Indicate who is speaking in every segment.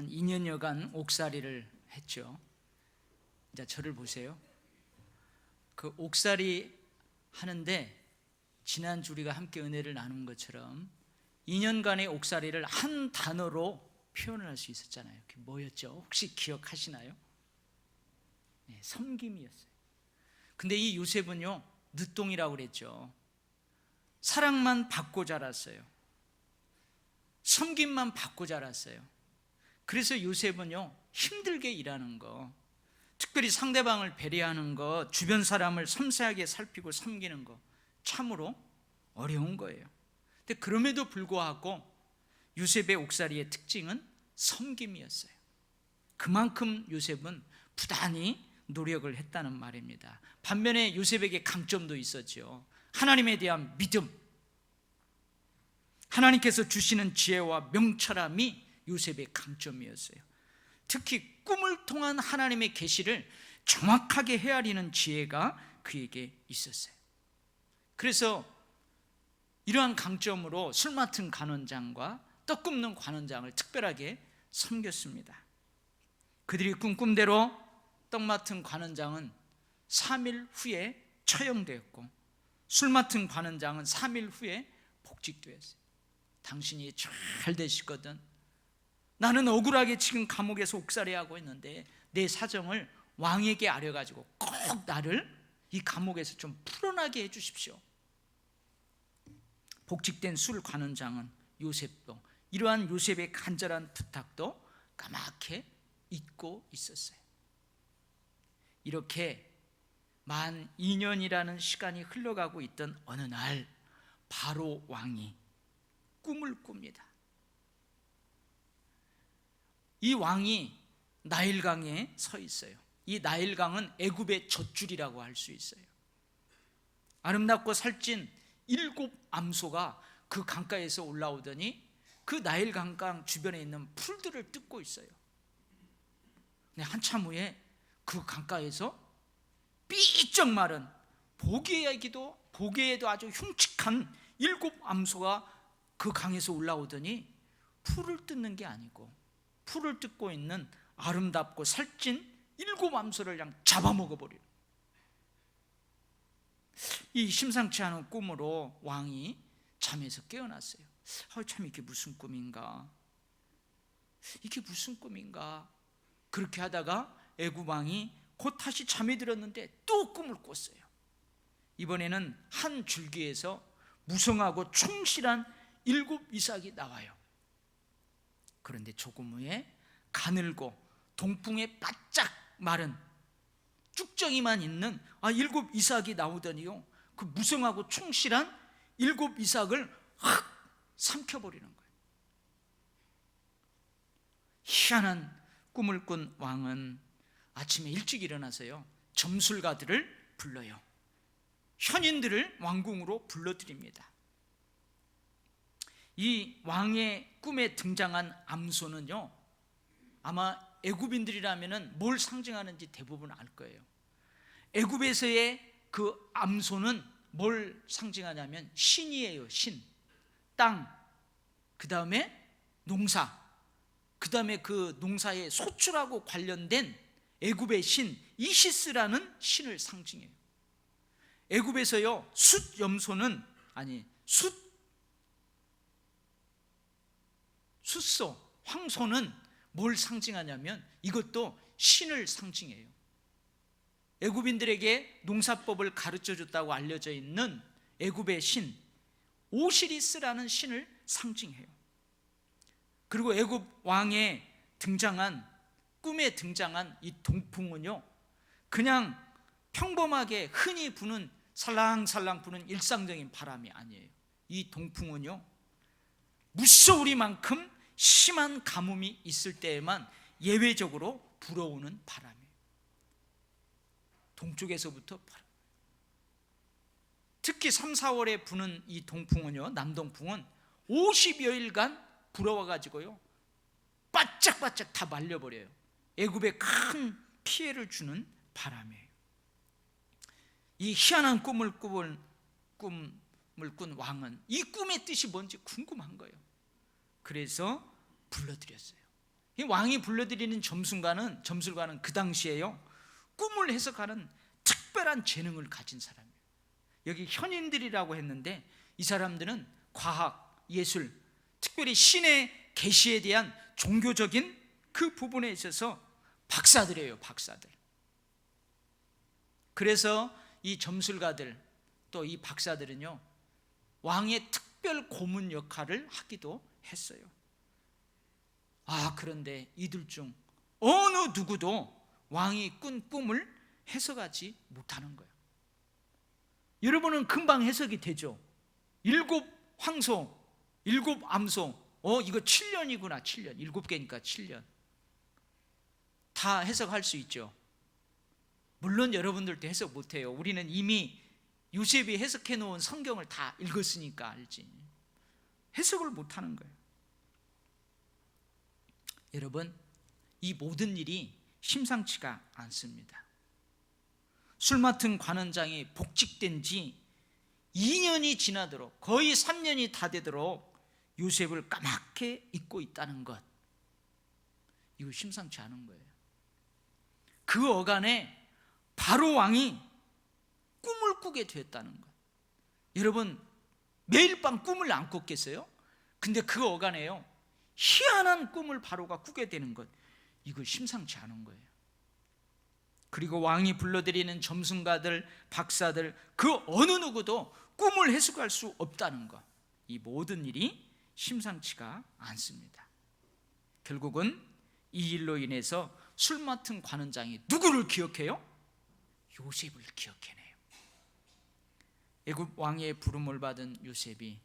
Speaker 1: 한 2년여간 옥살이를 했죠. 이제 저를 보세요. 그 옥살이 하는데 지난주 우리가 함께 은혜를 나눈 것처럼 2년간의 옥살이를 한 단어로 표현을 할 수 있었잖아요. 그게 뭐였죠? 혹시 기억하시나요? 네, 섬김이었어요. 근데 이 요셉은요, 늦동이라고 그랬죠. 사랑만 받고 자랐어요. 섬김만 받고 자랐어요. 그래서 요셉은요, 힘들게 일하는 거, 특별히 상대방을 배려하는 거, 주변 사람을 섬세하게 살피고 섬기는 거 참으로 어려운 거예요. 근데 그럼에도 불구하고 요셉의 옥살이의 특징은 섬김이었어요. 그만큼 요셉은 부단히 노력을 했다는 말입니다. 반면에 요셉에게 강점도 있었죠. 하나님에 대한 믿음, 하나님께서 주시는 지혜와 명철함이 요셉의 강점이었어요. 특히 꿈을 통한 하나님의 계시를 정확하게 헤아리는 지혜가 그에게 있었어요. 그래서 이러한 강점으로 술 맡은 관원장과 떡 굽는 관원장을 특별하게 섬겼습니다. 그들이 꿈꾼대로 떡 맡은 관원장은 3일 후에 처형되었고 술 맡은 관원장은 3일 후에 복직되었어요. 당신이 잘 되시거든. 나는 억울하게 지금 감옥에서 옥살이하고 있는데 내 사정을 왕에게 알려가지고 꼭 나를 이 감옥에서 좀 풀어나게 해주십시오. 복직된 술 관원장은 요셉도 이러한 요셉의 간절한 부탁도 까맣게 잊고 있었어요. 이렇게 만 2년이라는 시간이 흘러가고 있던 어느 날 바로 왕이 꿈을 꿉니다. 이 왕이 나일강에 서 있어요. 이 나일강은 애굽의 젖줄이라고 할 수 있어요. 아름답고 살찐 7 암소가 그 강가에서 올라오더니 그 나일강 주변에 있는 풀들을 뜯고 있어요. 근데 한참 후에 그 강가에서 삐쩍 마른 보기에도 아주 흉측한 7 암소가 그 강에서 올라오더니 풀을 뜯는 게 아니고 풀을 뜯고 있는 아름답고 살찐 7 암소를 그냥 잡아먹어버려요. 이 심상치 않은 꿈으로 왕이 잠에서 깨어났어요. 참 이게 무슨 꿈인가? 이게 무슨 꿈인가? 그렇게 하다가 애굽 왕이 곧 다시 잠이 들었는데 또 꿈을 꿨어요. 이번에는 한 줄기에서 무성하고 충실한 7 이삭이 나와요. 그런데 조금 후에 가늘고 동풍에 바짝 마른 쭉정이만 있는 7 이삭이 나오더니요, 그 무성하고 충실한 7 이삭을 확 삼켜버리는 거예요. 희한한 꿈을 꾼 왕은 아침에 일찍 일어나서요, 점술가들을 불러요. 현인들을 왕궁으로 불러들입니다. 이 왕의 꿈에 등장한 암소는요, 아마 애굽인들이라면 뭘 상징하는지 대부분 알 거예요. 애굽에서의 그 암소는 뭘 상징하냐면 신이에요. 신, 땅, 그 다음에 농사, 그 다음에 그 농사의 소출하고 관련된 애굽의 신 이시스라는 신을 상징해요. 애굽에서요, 숫소, 황소는 뭘 상징하냐면 이것도 신을 상징해요. 애굽인들에게 농사법을 가르쳐줬다고 알려져 있는 애굽의 신 오시리스라는 신을 상징해요. 그리고 애굽 왕에 꿈에 등장한 이 동풍은요, 그냥 평범하게 흔히 부는 살랑살랑 부는 일상적인 바람이 아니에요. 이 동풍은요, 무서우리만큼 심한 가뭄이 있을 때에만 예외적으로 불어오는 바람이에요. 동쪽에서부터 바람. 특히 3, 4월에 부는 이 동풍은요, 남동풍은 50여일간 불어와가지고요, 바짝바짝 다 말려버려요. 애굽에 큰 피해를 주는 바람이에요. 이 희한한 꿈을 꾼 왕은 이 꿈의 뜻이 뭔지 궁금한 거예요. 그래서 불러드렸어요. 이 왕이 불러들이는 점술가는 그 당시에요, 꿈을 해석하는 특별한 재능을 가진 사람이에요. 여기 현인들이라고 했는데 이 사람들은 과학, 예술, 특별히 신의 계시에 대한 종교적인 그 부분에 있어서 박사들이에요, 박사들. 그래서 이 점술가들 또 이 박사들은요, 왕의 특별 고문 역할을 하기도 했어요. 그런데 이들 중 어느 누구도 왕이 꾼 꿈을 해석하지 못하는 거예요. 여러분은 금방 해석이 되죠. 7 황소, 7 암소, 이거 7년이구나. 7년, 7개니까 7년. 다 해석할 수 있죠. 물론 여러분들도 해석 못해요. 우리는 이미 요셉이 해석해 놓은 성경을 다 읽었으니까 알지. 해석을 못하는 거예요. 여러분, 이 모든 일이 심상치가 않습니다. 술 맡은 관원장이 복직된 지 2년이 지나도록, 거의 3년이 다 되도록 요셉을 까맣게 잊고 있다는 것, 이거 심상치 않은 거예요. 그 어간에 바로 왕이 꿈을 꾸게 되었다는 것. 여러분, 매일 밤 꿈을 안 꿨겠어요? 근데 그 어간에요, 희한한 꿈을 바로가 꾸게 되는 것, 이거 심상치 않은 거예요. 그리고 왕이 불러들이는 점술가들, 박사들, 그 어느 누구도 꿈을 해석할 수 없다는 것, 이 모든 일이 심상치가 않습니다. 결국은 이 일로 인해서 술 맡은 관원장이 누구를 기억해요? 요셉을 기억해내요. 애굽 왕의 부름을 받은 요셉이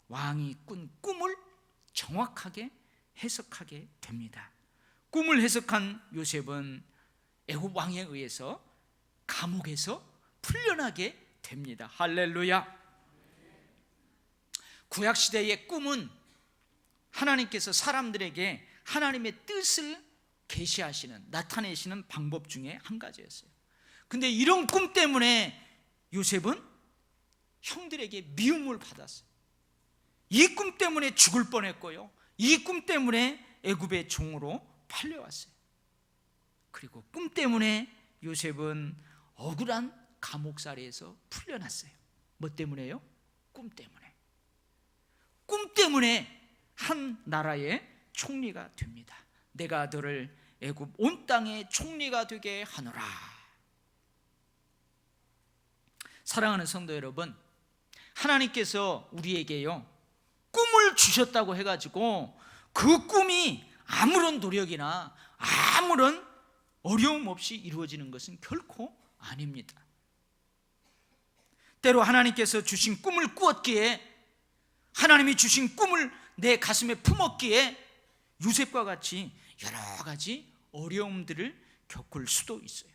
Speaker 1: 왕이 꾼 꿈을 정확하게 해석하게 됩니다. 꿈을 해석한 요셉은 애굽 왕에 의해서 감옥에서 풀려나게 됩니다. 할렐루야. 구약시대의 꿈은 하나님께서 사람들에게 하나님의 뜻을 계시하시는, 나타내시는 방법 중에 한 가지였어요. 근데 이런 꿈 때문에 요셉은 형들에게 미움을 받았어요. 이 꿈 때문에 죽을 뻔했고요, 이 꿈 때문에 애굽의 종으로 팔려왔어요. 그리고 꿈 때문에 요셉은 억울한 감옥살이에서 풀려났어요. 뭐 때문에요? 꿈 때문에. 꿈 때문에 한 나라의 총리가 됩니다. 내가 너를 애굽 온 땅의 총리가 되게 하노라. 사랑하는 성도 여러분, 하나님께서 우리에게요, 꿈을 주셨다고 해가지고 그 꿈이 아무런 노력이나 아무런 어려움 없이 이루어지는 것은 결코 아닙니다. 때로 하나님께서 주신 꿈을 꾸었기에, 하나님이 주신 꿈을 내 가슴에 품었기에 요셉과 같이 여러 가지 어려움들을 겪을 수도 있어요.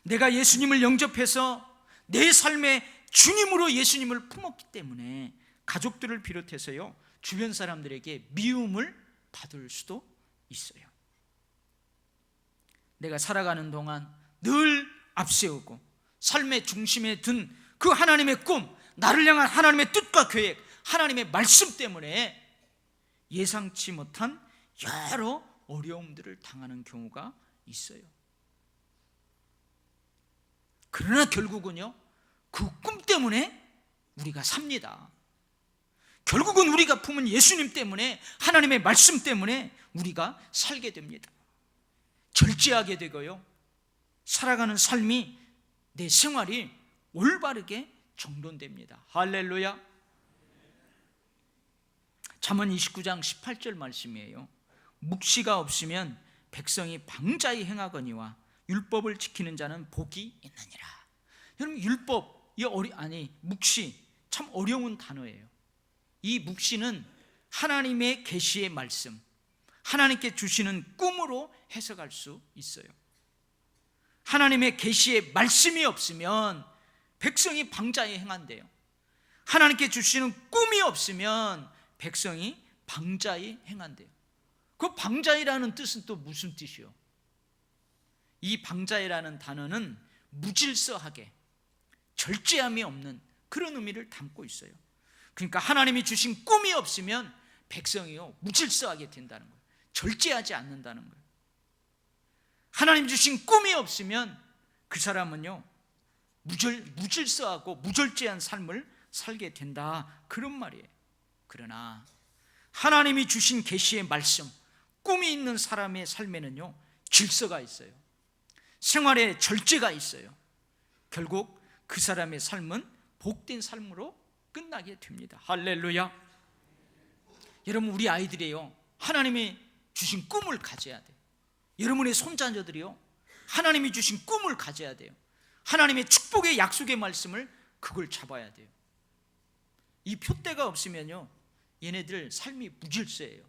Speaker 1: 내가 예수님을 영접해서 내 삶에 주님으로 예수님을 품었기 때문에 가족들을 비롯해서요, 주변 사람들에게 미움을 받을 수도 있어요. 내가 살아가는 동안 늘 앞세우고 삶의 중심에 둔 그 하나님의 꿈, 나를 향한 하나님의 뜻과 계획, 하나님의 말씀 때문에 예상치 못한 여러 어려움들을 당하는 경우가 있어요. 그러나 결국은요, 그 꿈 때문에 우리가 삽니다. 결국은 우리가 품은 예수님 때문에, 하나님의 말씀 때문에 우리가 살게 됩니다. 절제하게 되고요, 살아가는 삶이, 내 생활이 올바르게 정돈됩니다. 할렐루야. 잠언 29장 18절 말씀이에요. 묵시가 없으면 백성이 방자히 행하거니와 율법을 지키는 자는 복이 있느니라. 여러분, 율법, 묵시, 참 어려운 단어예요. 이 묵시는 하나님의 계시의 말씀, 하나님께 주시는 꿈으로 해석할 수 있어요. 하나님의 계시의 말씀이 없으면 백성이 방자히 행한대요. 하나님께 주시는 꿈이 없으면 백성이 방자히 행한대요. 그 방자히라는 뜻은 또 무슨 뜻이요? 이 방자히라는 단어는 무질서하게, 절제함이 없는 그런 의미를 담고 있어요. 그러니까 하나님이 주신 꿈이 없으면 백성이요, 무질서하게 된다는 거예요. 절제하지 않는다는 거예요. 하나님 주신 꿈이 없으면 그 사람은요 무질서하고 무절제한 삶을 살게 된다, 그런 말이에요. 그러나 하나님이 주신 계시의 말씀, 꿈이 있는 사람의 삶에는요 질서가 있어요. 생활에 절제가 있어요. 결국 그 사람의 삶은 복된 삶으로 끝나게 됩니다. 할렐루야. 여러분, 우리 아이들이요 하나님이 주신 꿈을 가져야 돼요. 여러분의 손자녀들이요 하나님이 주신 꿈을 가져야 돼요. 하나님의 축복의 약속의 말씀을 그걸 잡아야 돼요. 이 표대가 없으면요 얘네들 삶이 무질서해요.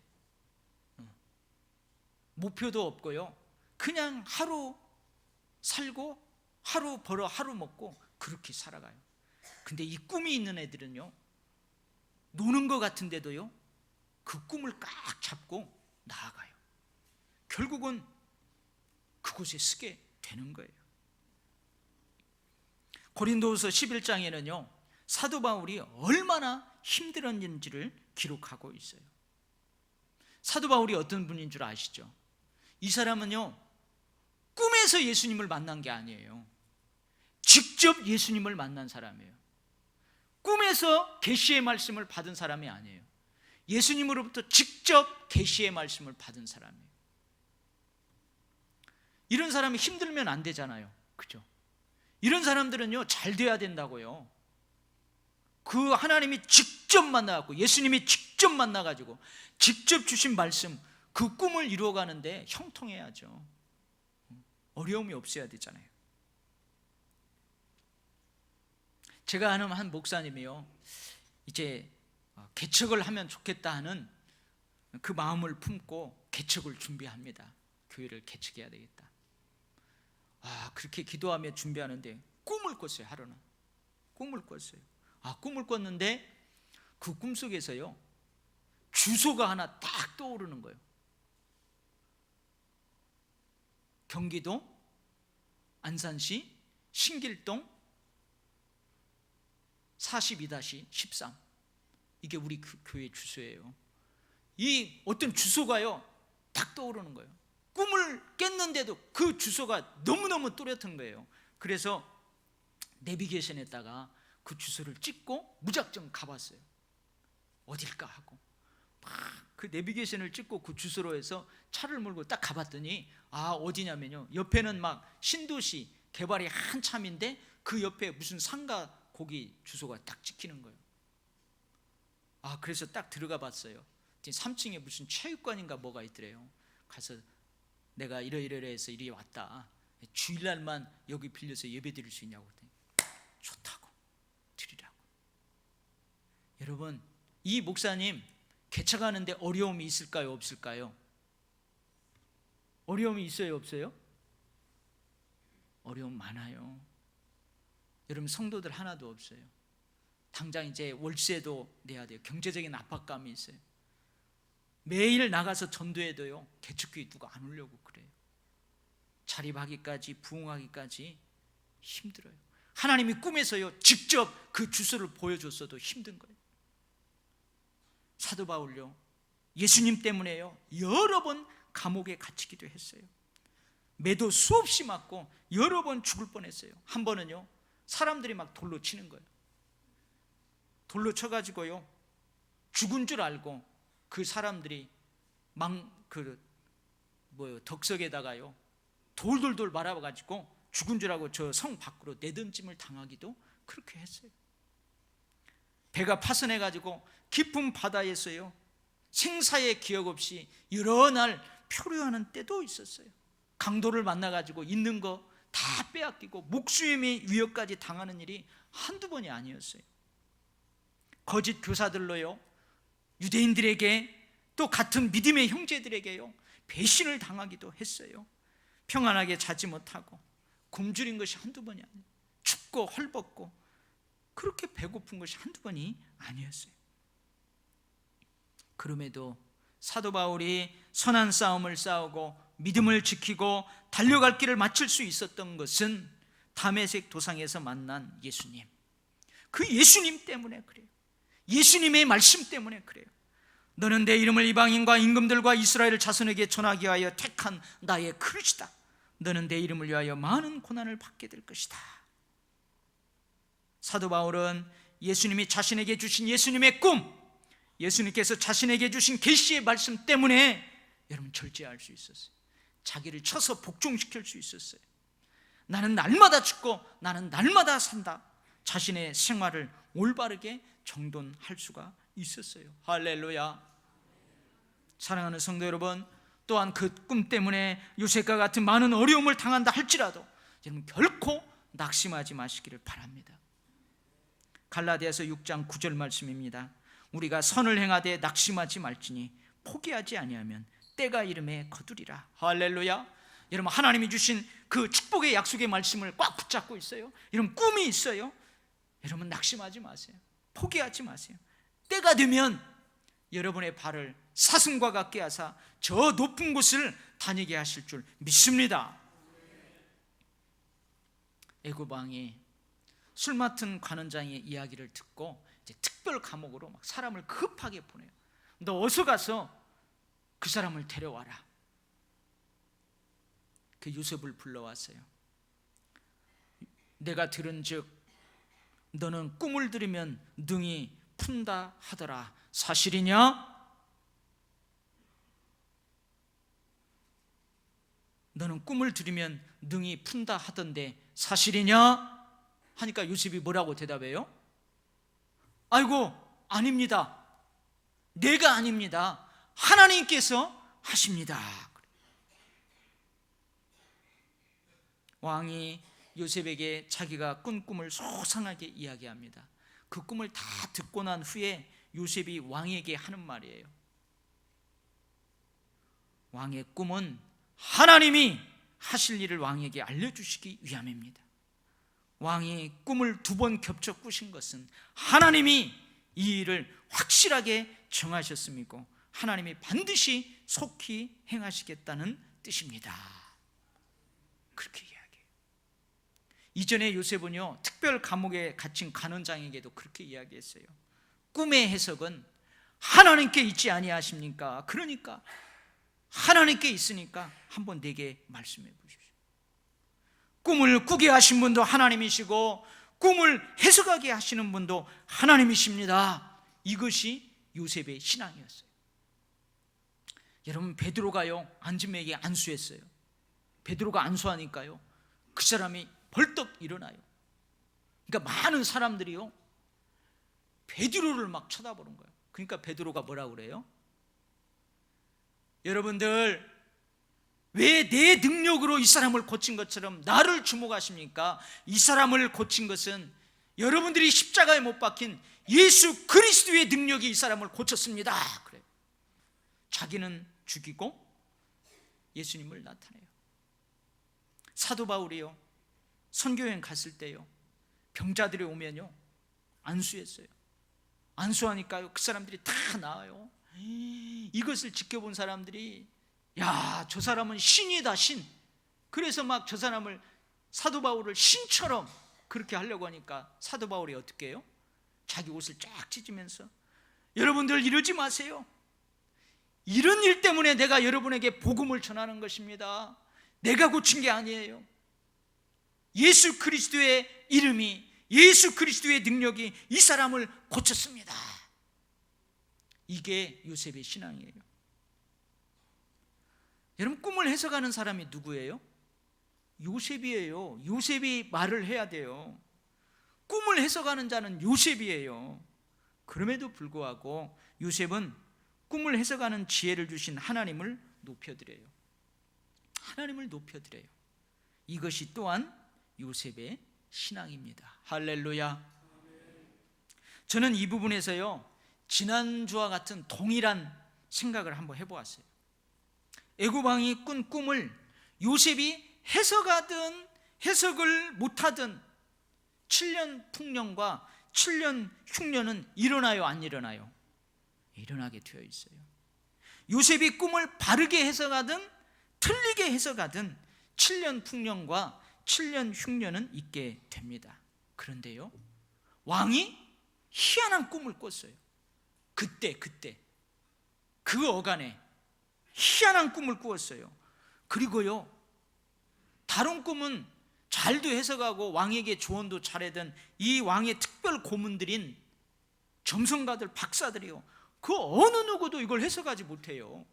Speaker 1: 목표도 없고요 그냥 하루 살고 하루 벌어 하루 먹고 그렇게 살아가요. 근데 이 꿈이 있는 애들은요 노는 것 같은데도요 그 꿈을 꽉 잡고 나아가요. 결국은 그곳에 쓰게 되는 거예요. 고린도후서 11장에는요 사도 바울이 얼마나 힘들었는지를 기록하고 있어요. 사도 바울이 어떤 분인 줄 아시죠? 이 사람은요 꿈에서 예수님을 만난 게 아니에요. 직접 예수님을 만난 사람이에요. 꿈에서 계시의 말씀을 받은 사람이 아니에요. 예수님으로부터 직접 계시의 말씀을 받은 사람이에요. 이런 사람이 힘들면 안 되잖아요, 그죠? 이런 사람들은요 잘 돼야 된다고요. 그 하나님이 직접 만나갖고 예수님이 직접 만나가지고 직접 주신 말씀, 그 꿈을 이루어가는데 형통해야죠. 어려움이 없어야 되잖아요. 제가 아는 한 목사님이요 이제 개척을 하면 좋겠다 하는 그 마음을 품고 개척을 준비합니다. 교회를 개척해야 되겠다. 그렇게 기도하며 준비하는데 꿈을 꿨어요. 하루는 꿈을 꿨어요. 꿈을 꿨는데 그 꿈속에서요 주소가 하나 딱 떠오르는 거예요. 경기도 안산시 신길동 42-13, 이게 우리 교회 주소예요. 이 어떤 주소가요 딱 떠오르는 거예요. 꿈을 깼는데도 그 주소가 너무너무 또렷한 거예요. 그래서 내비게이션에다가 그 주소를 찍고 무작정 가봤어요. 어딜까 하고 막 그 내비게이션을 찍고 그 주소로 해서 차를 몰고 딱 가봤더니 어디냐면요 옆에는 막 신도시 개발이 한참인데 그 옆에 무슨 상가 거기 주소가 딱 찍히는 거예요. 그래서 딱 들어가 봤어요. 3층에 무슨 체육관인가 뭐가 있더래요. 가서 내가 이러이러해서 이리 왔다, 주일날만 여기 빌려서 예배 드릴 수 있냐고 그랬더니 좋다고 드리라고. 여러분, 이 목사님 개척하는데 어려움이 있을까요 없을까요? 어려움이 있어요 없어요? 어려움 많아요. 여러분, 성도들 하나도 없어요. 당장 이제 월세도 내야 돼요. 경제적인 압박감이 있어요. 매일 나가서 전도해도요 개척교회 누가 안 오려고 그래요. 자립하기까지 부흥하기까지 힘들어요. 하나님이 꿈에서요 직접 그 주소를 보여줬어도 힘든 거예요. 사도 바울요 예수님 때문에요 여러 번 감옥에 갇히기도 했어요. 매도 수없이 맞고 여러 번 죽을 뻔했어요. 한 번은요 사람들이 막 돌로 치는 거예요. 돌로 쳐가지고요 죽은 줄 알고 그 사람들이 덕석에다가요 돌돌돌 말아가지고 죽은 줄 알고 저 성 밖으로 내던짐을 당하기도 그렇게 했어요. 배가 파손해가지고 깊은 바다에서요 생사의 기억 없이 여러 날 표류하는 때도 있었어요. 강도를 만나가지고 있는 거 다 빼앗기고 목숨의 위협까지 당하는 일이 한두 번이 아니었어요. 거짓 교사들로요 유대인들에게 또 같은 믿음의 형제들에게요 배신을 당하기도 했어요. 평안하게 자지 못하고 굶주린 것이 한두 번이 아니에요. 춥고 헐벗고 그렇게 배고픈 것이 한두 번이 아니었어요. 그럼에도 사도 바울이 선한 싸움을 싸우고 믿음을 지키고 달려갈 길을 마칠 수 있었던 것은 다메섹 도상에서 만난 예수님, 그 예수님 때문에 그래요. 예수님의 말씀 때문에 그래요. 너는 내 이름을 이방인과 임금들과 이스라엘 자손에게 전하기 위하여 택한 나의 그릇이다. 너는 내 이름을 위하여 많은 고난을 받게 될 것이다. 사도 바울은 예수님이 자신에게 주신 예수님의 꿈, 예수님께서 자신에게 주신 계시의 말씀 때문에 여러분 절제할 수 있었어요. 자기를 쳐서 복종시킬 수 있었어요. 나는 날마다 죽고 나는 날마다 산다. 자신의 생활을 올바르게 정돈할 수가 있었어요. 할렐루야. 사랑하는 성도 여러분, 또한 그 꿈 때문에 요셉과 같은 많은 어려움을 당한다 할지라도 여러분 결코 낙심하지 마시기를 바랍니다. 갈라디아서 6장 9절 말씀입니다. 우리가 선을 행하되 낙심하지 말지니 포기하지 아니하면 때가 이름에 거두리라. 할렐루야. 여러분 하나님이 주신 그 축복의 약속의 말씀을 꽉 붙잡고 있어요. 여러분 꿈이 있어요. 여러분 낙심하지 마세요. 포기하지 마세요. 때가 되면 여러분의 발을 사슴과 같게 하사 저 높은 곳을 다니게 하실 줄 믿습니다. 애굽 왕이 술 맡은 관원장의 이야기를 듣고 이제 특별 감옥으로 막 사람을 급하게 보내요. 너 어서 가서 그 사람을 데려와라. 그 요셉을 불러왔어요. 내가 들은즉 너는 꿈을 들으면 능히 푼다 하더라. 사실이냐? 너는 꿈을 들으면 능히 푼다 하던데 사실이냐? 하니까 요셉이 뭐라고 대답해요? 아이고 아닙니다. 내가 아닙니다. 하나님께서 하십니다. 왕이 요셉에게 자기가 꾼 꿈을 소상하게 이야기합니다. 그 꿈을 다 듣고 난 후에 요셉이 왕에게 하는 말이에요. 왕의 꿈은 하나님이 하실 일을 왕에게 알려주시기 위함입니다. 왕이 꿈을 2번 겹쳐 꾸신 것은 하나님이 이 일을 확실하게 정하셨음이고 하나님이 반드시 속히 행하시겠다는 뜻입니다. 그렇게 이야기해요. 이전에 요셉은요 특별 감옥에 갇힌 관원장에게도 그렇게 이야기했어요. 꿈의 해석은 하나님께 있지 아니하십니까? 그러니까 하나님께 있으니까 한번 내게 말씀해 보십시오. 꿈을 꾸게 하신 분도 하나님이시고 꿈을 해석하게 하시는 분도 하나님이십니다. 이것이 요셉의 신앙이었어요. 여러분 베드로가요 안지메에게 안수했어요. 베드로가 안수하니까요 그 사람이 벌떡 일어나요. 그러니까 많은 사람들이요 베드로를 막 쳐다보는 거예요. 그러니까 베드로가 뭐라고 그래요? 여러분들 왜 내 능력으로 이 사람을 고친 것처럼 나를 주목하십니까? 이 사람을 고친 것은 여러분들이 십자가에 못 박힌 예수 그리스도의 능력이 이 사람을 고쳤습니다. 그래요. 자기는 죽이고 예수님을 나타내요. 사도 바울이요 선교여행 갔을 때요 병자들이 오면요 안수했어요. 안수하니까요 그 사람들이 다 나아요. 이것을 지켜본 사람들이 야, 저 사람은 신이다 신. 그래서 막 저 사람을 사도 바울을 신처럼 그렇게 하려고 하니까 사도 바울이 어떻게 해요? 자기 옷을 쫙 찢으면서 여러분들 이러지 마세요. 이런 일 때문에 내가 여러분에게 복음을 전하는 것입니다. 내가 고친 게 아니에요. 예수 그리스도의 이름이 예수 그리스도의 능력이 이 사람을 고쳤습니다. 이게 요셉의 신앙이에요. 여러분 꿈을 해석하는 사람이 누구예요? 요셉이에요. 요셉이 말을 해야 돼요. 꿈을 해석하는 자는 요셉이에요. 그럼에도 불구하고 요셉은 꿈을 해석하는 지혜를 주신 하나님을 높여드려요. 하나님을 높여드려요. 이것이 또한 요셉의 신앙입니다. 할렐루야. 저는 이 부분에서요 지난주와 같은 동일한 생각을 한번 해보았어요. 애굽 왕이 꾼 꿈을 요셉이 해석하든 해석을 못하든 7년 풍년과 7년 흉년은 일어나요 안 일어나요? 일어나게 되어 있어요. 요셉이 꿈을 바르게 해석하든 틀리게 해석하든 7년 풍년과 7년 흉년은 있게 됩니다. 그런데요 왕이 희한한 꿈을 꿨어요. 그때 그 어간에 희한한 꿈을 꾸었어요. 그리고요, 다른 꿈은 잘도 해석하고 왕에게 조언도 잘하던 이 왕의 특별 고문들인 점성가들, 박사들이요, 그 어느 누구도 이걸 해석하지 못해요.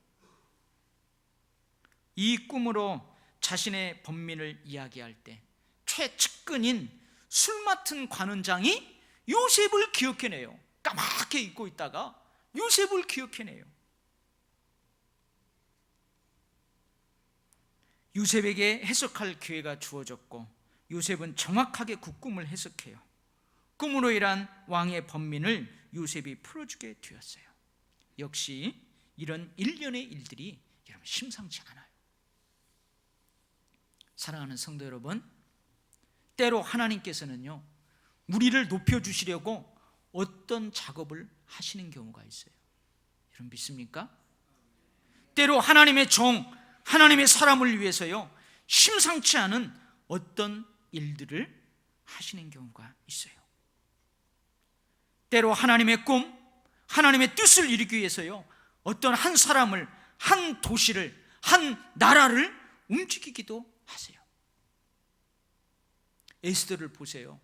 Speaker 1: 이 꿈으로 자신의 번민을 이야기할 때 최측근인 술 맡은 관원장이 요셉을 기억해내요. 까맣게 잊고 있다가 요셉을 기억해내요. 요셉에게 해석할 기회가 주어졌고 요셉은 정확하게 그 꿈을 해석해요. 꿈으로 인한 왕의 번민을 요셉이 풀어주게 되었어요. 역시 이런 일련의 일들이 여러분 심상치 않아요. 사랑하는 성도 여러분, 때로 하나님께서는요, 우리를 높여주시려고 어떤 작업을 하시는 경우가 있어요. 여러분 믿습니까? 때로 하나님의 종, 하나님의 사람을 위해서요, 심상치 않은 어떤 일들을 하시는 경우가 있어요. 때로 하나님의 꿈, 하나님의 뜻을 이루기 위해서요, 어떤 한 사람을, 한 도시를, 한 나라를 움직이기도 하세요. 에스더를 보세요.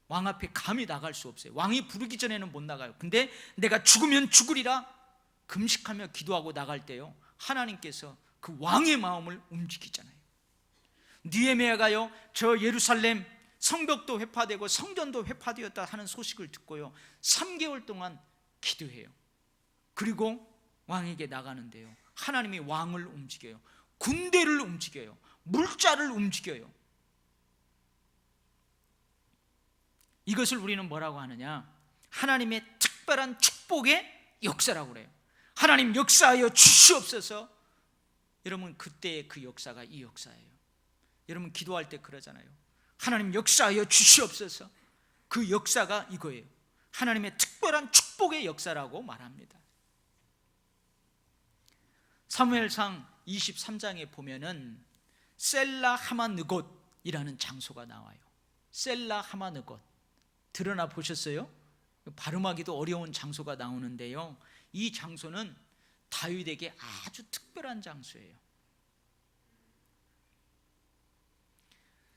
Speaker 1: 왕 앞에 감히 나갈 수 없어요. 왕이 부르기 전에는 못 나가요. 근데 내가 죽으면 죽으리라 금식하며 기도하고 나갈 때요, 하나님께서 그 왕의 마음을 움직이잖아요. 느헤미야가요, 저 예루살렘 성벽도 회파되고 성전도 회파되었다 하는 소식을 듣고요, 3개월 동안 기도해요. 그리고 왕에게 나가는데요, 하나님이 왕을 움직여요. 군대를 움직여요. 물자를 움직여요. 이것을 우리는 뭐라고 하느냐? 하나님의 특별한 축복의 역사라고 그래요. 하나님 역사하여 주시옵소서. 여러분, 그때의 그 역사가 이 역사예요. 여러분 기도할 때 그러잖아요. 하나님 역사하여 주시옵소서. 그 역사가 이거예요. 하나님의 특별한 축복의 역사라고 말합니다. 사무엘상 23장에 보면은 셀라 하마느곳이라는 장소가 나와요. 셀라 하마느곳 드러나 보셨어요? 발음하기도 어려운 장소가 나오는데요, 이 장소는 다윗에게 아주 특별한 장소예요.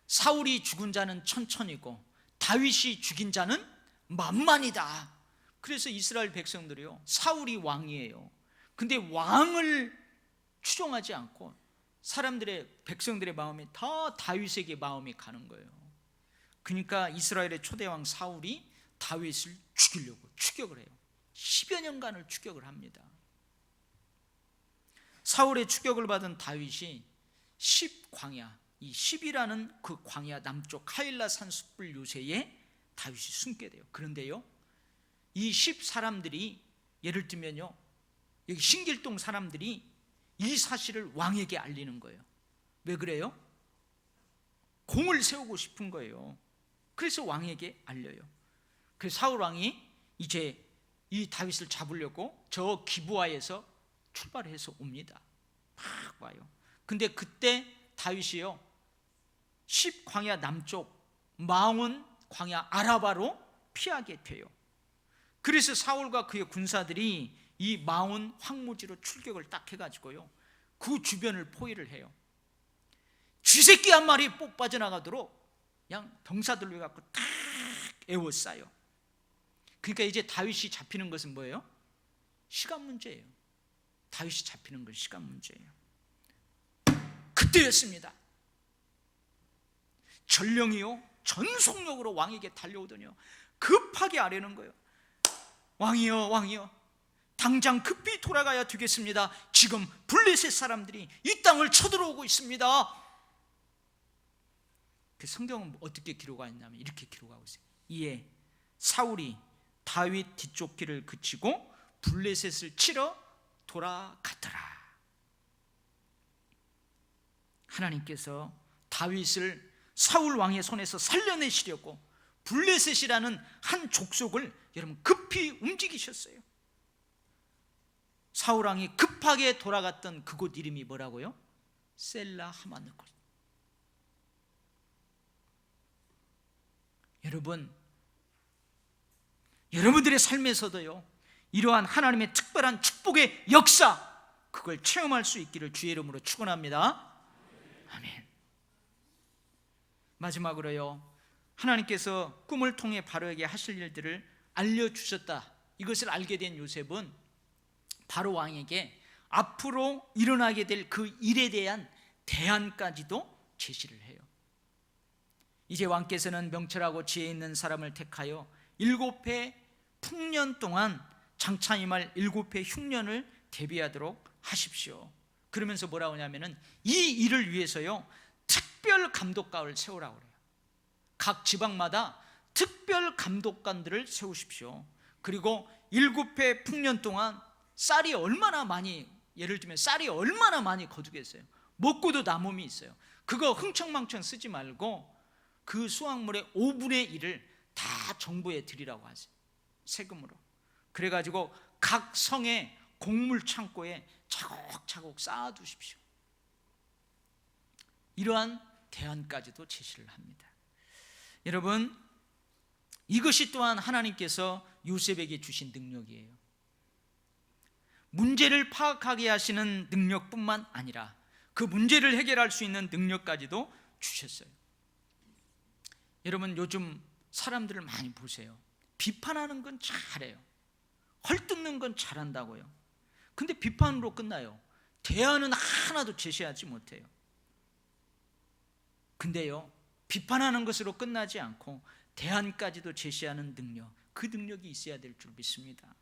Speaker 1: 사울이 죽은 자는 천천이고 다윗이 죽인 자는 만만이다. 그래서 이스라엘 백성들이요, 사울이 왕이에요. 근데 왕을 추종하지 않고 백성들의 마음이 다 다윗에게 마음이 가는 거예요. 그러니까 이스라엘의 초대왕 사울이 다윗을 죽이려고 추격을 해요. 10여 년간을 추격을 합니다. 사울의 추격을 받은 다윗이 10광야, 이 10이라는 그 광야 남쪽 카일라 산숲불 요새에 다윗이 숨게 돼요. 그런데요, 이 10 사람들이, 예를 들면요, 여기 신길동 사람들이 이 사실을 왕에게 알리는 거예요. 왜 그래요? 공을 세우고 싶은 거예요. 그래서 왕에게 알려요. 그래서 사울 왕이 이제 이 다윗을 잡으려고 저 기브아에서 출발해서 옵니다. 막 와요. 근데 그때 다윗이요, 10 광야 남쪽 마온 광야 아라바로 피하게 돼요. 그래서 사울과 그의 군사들이 이 마온 황무지로 출격을 딱 해가지고요, 그 주변을 포위를 해요. 쥐새끼 한 마리 뽁 빠져나가도록 그냥 병사들로 해갖고 탁 에워싸요. 그러니까 이제 다윗이 잡히는 것은 뭐예요? 시간 문제예요. 다윗이 잡히는 건 시간 문제예요. 그때였습니다. 전령이요, 전속력으로 왕에게 달려오더니요, 급하게 아뢰는 거예요. 왕이여, 왕이여, 당장 급히 돌아가야 되겠습니다. 지금 블레셋 사람들이 이 땅을 쳐들어오고 있습니다. 그 성경은 어떻게 기록하였냐면 이렇게 기록하고 있어요. 이에 사울이 다윗 뒤쪽 길을 그치고 블레셋을 치러 돌아갔더라. 하나님께서 다윗을 사울 왕의 손에서 살려내시려고 블레셋이라는 한 족속을 여러분 급히 움직이셨어요. 사울 왕이 급하게 돌아갔던 그곳 이름이 뭐라고요? 셀라 하마느곳. 여러분, 여러분들의 삶에서도요, 이러한 하나님의 특별한 축복의 역사, 그걸 체험할 수 있기를 주의 이름으로 축원합니다. 아멘. 마지막으로요, 하나님께서 꿈을 통해 바로에게 하실 일들을 알려주셨다, 이것을 알게 된 요셉은 바로 왕에게 앞으로 일어나게 될 그 일에 대한 대안까지도 제시를 해요. 이제 왕께서는 명철하고 지혜 있는 사람을 택하여 7해 풍년 동안 장차 임할 7해 흉년을 대비하도록 하십시오. 그러면서 뭐라고 하냐면은 이 일을 위해서요, 특별 감독관을 세우라고 그래요. 각 지방마다 특별 감독관들을 세우십시오. 그리고 7해 풍년 동안 쌀이 얼마나 많이, 예를 들면 쌀이 얼마나 많이 거두겠어요. 먹고도 남음이 있어요. 그거 흥청망청 쓰지 말고 그 수확물의 5분의 1을 다 정부에 드리라고 하세요, 세금으로. 그래가지고 각 성의 곡물 창고에 차곡차곡 쌓아두십시오. 이러한 대안까지도 제시를 합니다. 여러분, 이것이 또한 하나님께서 요셉에게 주신 능력이에요. 문제를 파악하게 하시는 능력뿐만 아니라 그 문제를 해결할 수 있는 능력까지도 주셨어요. 여러분, 요즘 사람들을 많이 보세요. 비판하는 건 잘해요. 헐뜯는 건 잘한다고요. 근데 비판으로 끝나요. 대안은 하나도 제시하지 못해요. 근데요, 비판하는 것으로 끝나지 않고 대안까지도 제시하는 능력, 그 능력이 있어야 될 줄 믿습니다.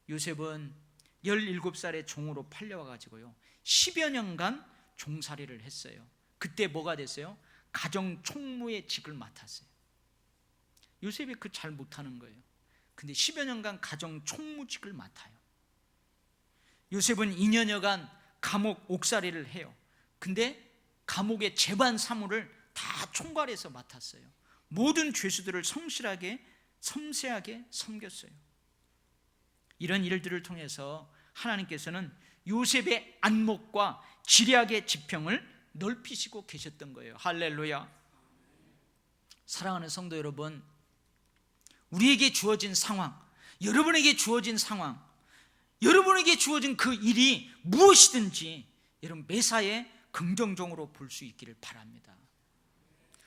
Speaker 1: 요셉은 17살의 종으로 팔려와가지고요 10여 년간 종살이를 했어요. 그때 뭐가 됐어요? 가정 총무의 직을 맡았어요. 요셉이 그 잘 못하는 거예요. 근데 10여 년간 가정 총무직을 맡아요. 요셉은 2년여간 감옥 옥살이를 해요. 근데 감옥의 재반 사무를 다 총괄해서 맡았어요. 모든 죄수들을 성실하게 섬세하게 섬겼어요. 이런 일들을 통해서 하나님께서는 요셉의 안목과 지략의 지평을 넓히시고 계셨던 거예요. 할렐루야. 사랑하는 성도 여러분, 우리에게 주어진 상황, 여러분에게 주어진 상황, 여러분에게 주어진 그 일이 무엇이든지 여러분 매사에 긍정적으로 볼 수 있기를 바랍니다.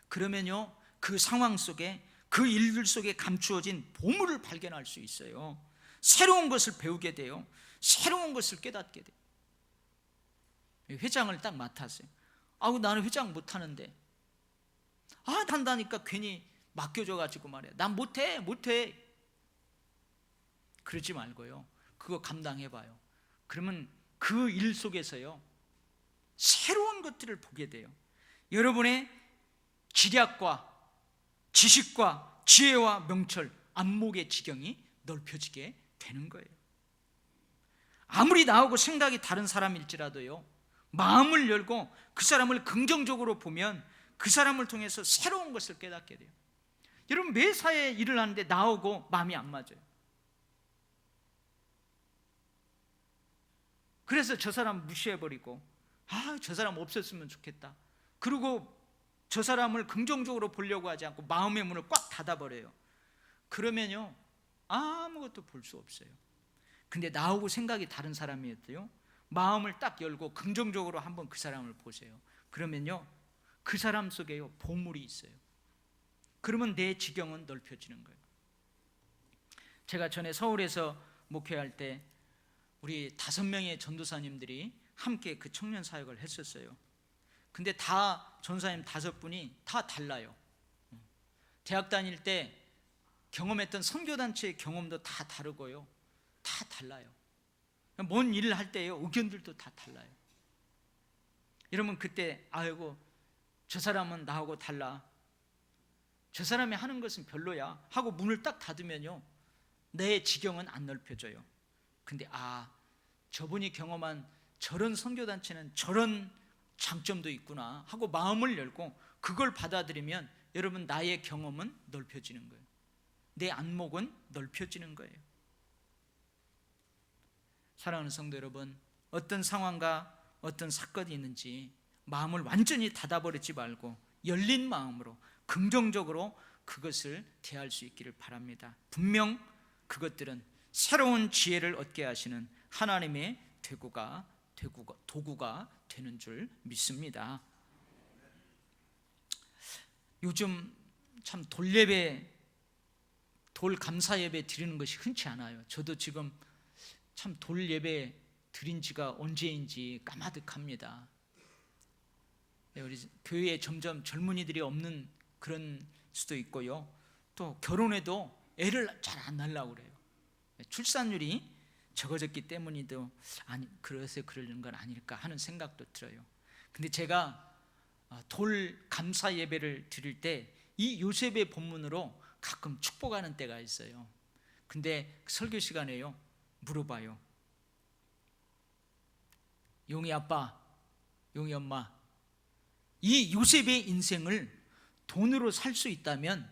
Speaker 1: 그러면요, 그 상황 속에, 그 일들 속에 감추어진 보물을 발견할 수 있어요. 새로운 것을 배우게 돼요. 새로운 것을 깨닫게 돼요. 회장을 딱 맡았어요. 아우, 나는 회장 못하는데, 한다니까 괜히 맡겨줘가지고 말이야, 난 못해. 그러지 말고요, 그거 감당해봐요. 그러면 그 일 속에서요 새로운 것들을 보게 돼요. 여러분의 지략과 지식과 지혜와 명철, 안목의 지경이 넓혀지게 되는 거예요. 아무리 나하고 생각이 다른 사람일지라도요, 마음을 열고 그 사람을 긍정적으로 보면 그 사람을 통해서 새로운 것을 깨닫게 돼요. 여러분, 매사에 일을 하는데 나하고 마음이 안 맞아요. 그래서 저 사람 무시해버리고, 저 사람 없었으면 좋겠다, 그리고 저 사람을 긍정적으로 보려고 하지 않고 마음의 문을 꽉 닫아버려요. 그러면요 아무것도 볼 수 없어요. 근데 나하고 생각이 다른 사람이었대요, 마음을 딱 열고 긍정적으로 한번 그 사람을 보세요. 그러면요 그 사람 속에요 보물이 있어요. 그러면 내 지경은 넓혀지는 거예요. 제가 전에 서울에서 목회할 때 우리 5명의 전도사님들이 함께 그 청년 사역을 했었어요. 근데 다 전사님 5분이 다 달라요. 대학 다닐 때 경험했던 선교단체의 경험도 다 다르고요, 다 달라요. 뭔 일을 할 때요 의견들도 다 달라요. 여러분, 그때 아이고 저 사람은 나하고 달라, 저 사람이 하는 것은 별로야 하고 문을 딱 닫으면요 내 지경은 안 넓혀져요. 근데 저분이 경험한 저런 선교단체는 저런 장점도 있구나 하고 마음을 열고 그걸 받아들이면 여러분 나의 경험은 넓혀지는 거예요. 내 안목은 넓혀지는 거예요. 사랑하는 성도 여러분, 어떤 상황과 어떤 사건이 있는지 마음을 완전히 닫아버리지 말고 열린 마음으로 긍정적으로 그것을 대할 수 있기를 바랍니다. 분명 그것들은 새로운 지혜를 얻게 하시는 하나님의 도구가 되는 줄 믿습니다. 요즘 참 돌 감사 예배 드리는 것이 흔치 않아요. 저도 지금 참 돌 예배 드린 지가 언제인지 까마득합니다. 우리 교회에 점점 젊은이들이 없는 그런 수도 있고요. 또 결혼해도 애를 잘 안 낳으려고 그래요. 출산율이 적어졌기 때문이도 그래서 그러는 건 아닐까 하는 생각도 들어요. 근데 제가 돌 감사 예배를 드릴 때 이 요셉의 본문으로 가끔 축복하는 때가 있어요. 근데 설교 시간에요, 물어봐요. 용이 아빠, 용이 엄마, 이 요셉의 인생을 돈으로 살 수 있다면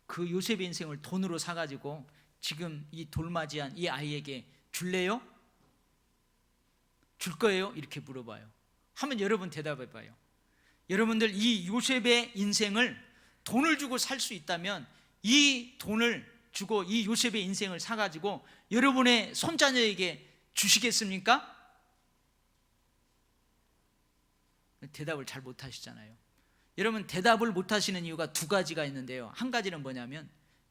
Speaker 1: 그 요셉의 인생을 돈으로 사가지고 지금 이 돌맞이한 이 아이에게 줄래요? 줄 거예요? 이렇게 물어봐요. 하면 여러분 대답해봐요. 여러분들 이 요셉의 인생을 돈을 주고 살 수 있다면 이 돈을 주고 이 요셉의 인생을 사가지고 여러분의 손자녀에게 주시겠습니까? 대답을 잘 못하시잖아요. 여러분 대답을 못하시는 이유가 두 가지가 있는데요. 한 가지는 뭐냐면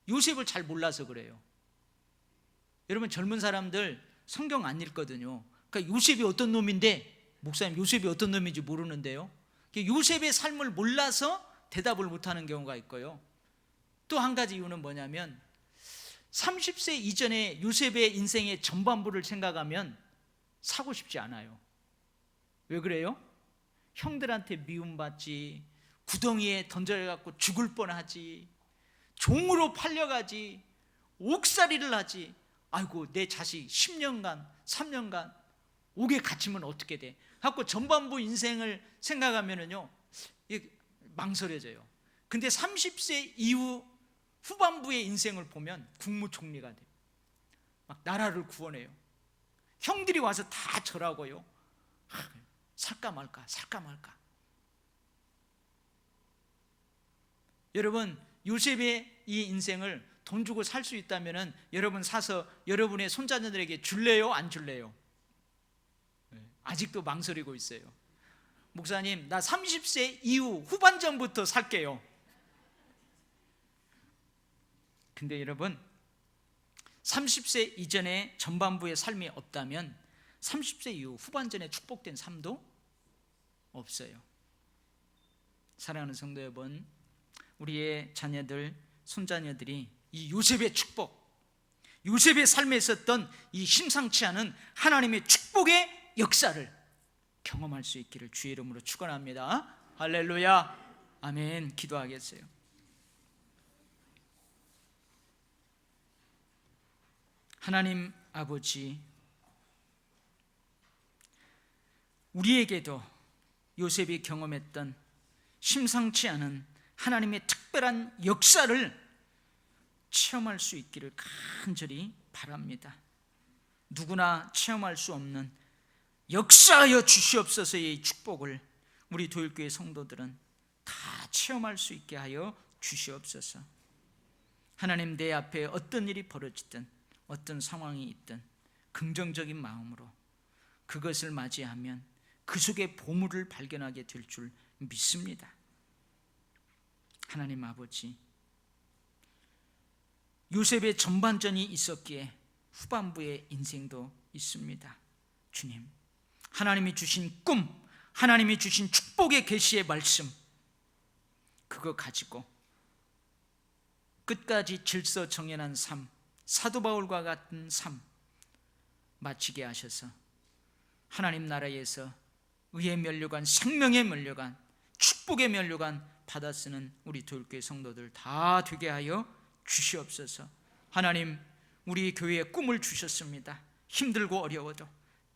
Speaker 1: 요셉을 잘 몰라서 그래요. 여러분 젊은 사람들 성경 안 읽거든요. 그러니까 요셉이 어떤 놈인데, 목사님 요셉이 어떤 놈인지 모르는데요, 요셉의 삶을 몰라서 대답을 못하는 경우가 있고요. 또 한 가지 이유는 뭐냐면 30세 이전에 요셉의 인생의 전반부를 생각하면 사고 싶지 않아요. 왜 그래요? 형들한테 미움받지, 구덩이에 던져갖고 죽을 뻔하지, 종으로 팔려가지, 옥살이를 하지. 아이고 내 자식 10년간 3년간 옥에 갇히면 어떻게 돼? 하고 전반부 인생을 생각하면은요 망설여져요. 근데 30세 이후 후반부의 인생을 보면 국무총리가 돼요. 막 나라를 구원해요. 형들이 와서 다 절하고요. 살까 말까 살까 말까. 여러분 요셉의 이 인생을 돈 주고 살 수 있다면 여러분 사서 여러분의 손자녀들에게 줄래요? 안 줄래요? 아직도 망설이고 있어요. 목사님 나 30세 이후 후반전부터 살게요. 근데 여러분 30세 이전에 전반부의 삶이 없다면 30세 이후 후반전에 축복된 삶도 없어요. 사랑하는 성도 여러분, 우리의 자녀들, 손자녀들이 이 요셉의 축복, 요셉의 삶에 있었던 이 심상치 않은 하나님의 축복의 역사를 경험할 수 있기를 주의 이름으로 축원합니다. 할렐루야, 아멘. 기도하겠어요. 하나님 아버지, 우리에게도 요셉이 경험했던 심상치 않은 하나님의 특별한 역사를 체험할 수 있기를 간절히 바랍니다. 누구나 체험할 수 없는 역사하여 주시옵소서의 축복을 우리 도일교회 성도들은 다 체험할 수 있게 하여 주시옵소서. 하나님, 내 앞에 어떤 일이 벌어지든 어떤 상황이 있든 긍정적인 마음으로 그것을 맞이하면 그 속에 보물을 발견하게 될 줄 믿습니다. 하나님 아버지, 요셉의 전반전이 있었기에 후반부의 인생도 있습니다. 주님, 하나님이 주신 꿈, 하나님이 주신 축복의 계시의 말씀, 그거 가지고 끝까지 질서 정연한 삶, 사도 바울과 같은 삶 마치게 하셔서 하나님 나라에서 의의 면류관, 생명의 면류관, 축복의 면류관 받아 쓰는 우리 도일교회 성도들 다 되게 하여 주시옵소서. 하나님, 우리 교회에 꿈을 주셨습니다. 힘들고 어려워도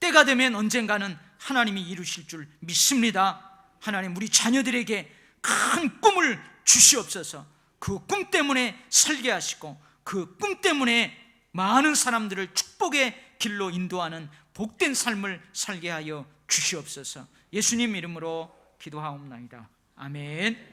Speaker 1: 때가 되면 언젠가는 하나님이 이루실 줄 믿습니다. 하나님, 우리 자녀들에게 큰 꿈을 주시옵소서. 그 꿈 때문에 설계하시고 그 꿈 때문에 많은 사람들을 축복의 길로 인도하는 복된 삶을 살게 하여 주시옵소서. 예수님 이름으로 기도하옵나이다. 아멘.